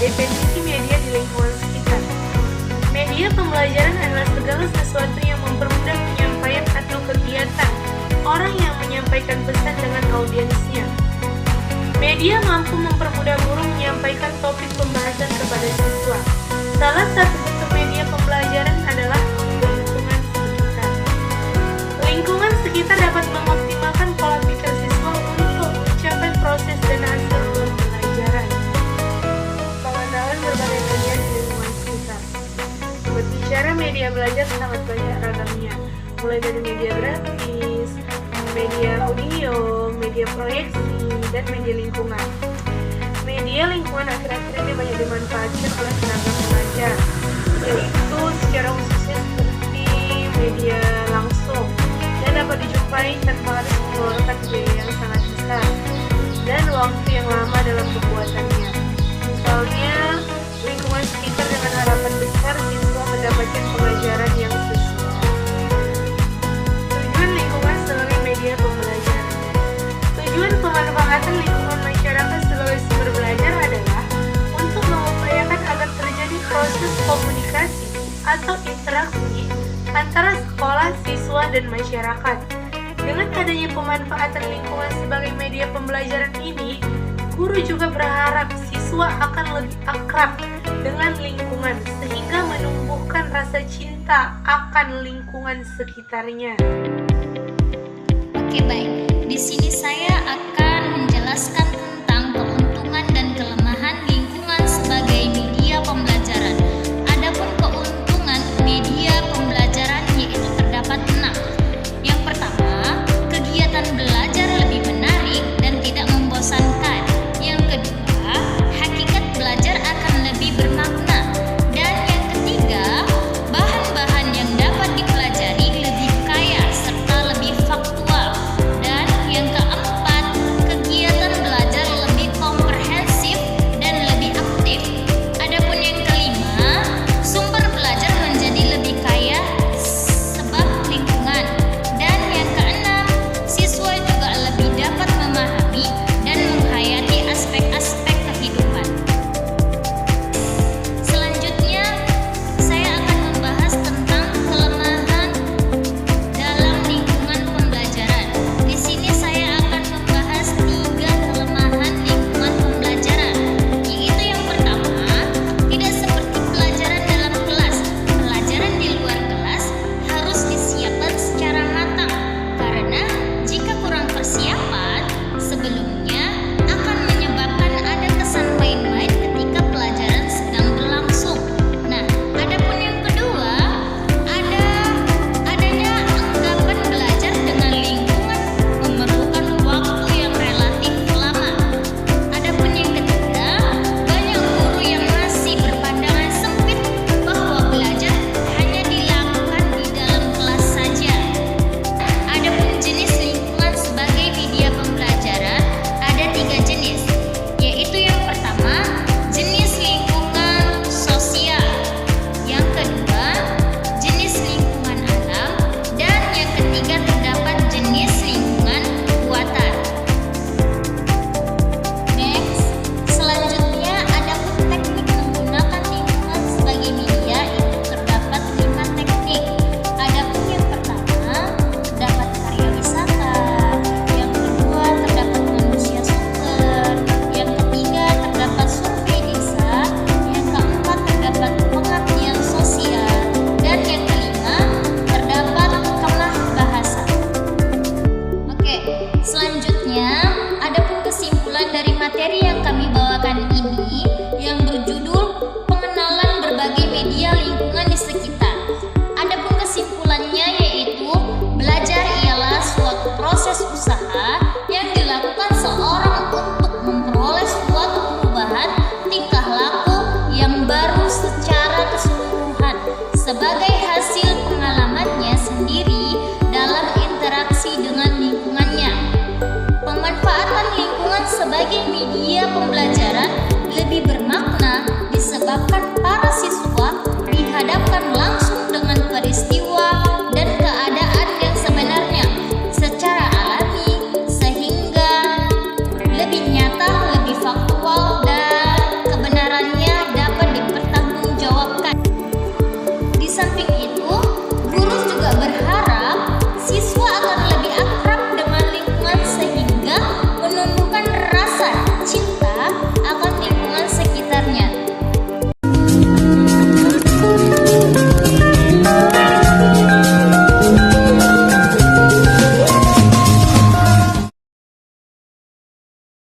Definisi media di lingkungan sekitar. Media pembelajaran adalah segala sesuatu yang mempermudah penyampaian atau kegiatan orang yang menyampaikan pesan dengan audiensnya. Media mampu mempermudah guru menyampaikan topik pembahasan kepada siswa. Salah satu bentuk media pembelajaran adalah lingkungan sekitar. Lingkungan sekitar dapat mengoptimalkan pola pikir siswa untuk mencapai proses dan hasil pembelajaran. Pengenalan berbagai media di lingkungan sekitar. Berbicara media belajar sangat banyak ragamnya, mulai dari media grafis, media audio, media proyeksi, dan media lingkungan. Media lingkungan akhir-akhir ini banyak dimanfaatkan oleh tenaga pengajar, yaitu secara khususnya seperti media langsung dan dapat dijumpai tanpa harus mengeluarkan biaya yang sangat besar dan waktu yang lama dalam pembuatannya. Misalnya, lingkungan sekitar dengan harapan besar siswa mendapatkan pengajaran yang sesuai. Tujuan lingkungan sebagai media pembelajaran. Tujuan pemanfaatan lingkungan masyarakat sebagai sumber belajar adalah untuk mengupayakan agar terjadi proses komunikasi atau interaksi antara sekolah, siswa, dan masyarakat. Dengan adanya pemanfaatan lingkungan sebagai media pembelajaran ini, guru juga berharap siswa akan lebih akrab dengan lingkungan sehingga menumbuhkan rasa cinta akan lingkungan sekitarnya. Oke, baik. Di sini saya akan menjelaskan tentang keuntungan dan kelemahan lingkungan sebagai media pembelajaran. Adapun keuntungan media pembelajaran yaitu terdapat 6. Yang pertama, kegiatan belajar lebih menarik dan tidak membosankan. Yang kedua, hakikat belajar akan lebih bermakna. Dan yang ketiga, bahan-bahan yang dapat dipelajari lebih kaya serta lebih faktual. Dan yang keempat, kegiatan belajar lebih komprehensif dan lebih aktif. Adapun yang kelima, sumber belajar menjadi lebih kaya sebab lingkungan. Dan yang keenam, siswa juga lebih dapat memahami dan menghayati aspek-aspek kehidupan. Selanjutnya, saya akan membahas tentang kelemahan dalam lingkungan pembelajaran. Di sini saya akan membahas 3 kelemahan lingkungan pembelajaran, yaitu yang pertama, tidak seperti pelajaran dalam kelas. Pelajaran di luar kelas harus disiapkan secara matang, karena jika kurang persiapan sebelumnya akan menyebabkan ada kesan main-main ketika pelajaran sedang berlangsung. Nah, adapun yang kedua, adanya anggapan belajar dengan lingkungan memerlukan waktu yang relatif lama. Adapun yang ketiga, banyak guru yang masih berpandangan sempit bahwa belajar hanya dilakukan di dalam kelas saja. Adapun jenis lingkungan sebagai media pembelajaran ada 3 jenis, yaitu yang pertama, jenis lingkungan sosial, yang kedua, jenis lingkungan alam, dan yang ketiga terdapat jenis lingkungan buatan. Next, selanjutnya adapun teknik menggunakan lingkungan sebagai media itu terdapat 5 teknik. Adapun yang pertama, terdapat karya wisata, yang kedua terdapat manusia sumber, yang ketiga terdapat survei desa, yang keempat terdapat pengabdian sosial, dan yang kelima terdapat kemah bahasa. Oke, selanjutnya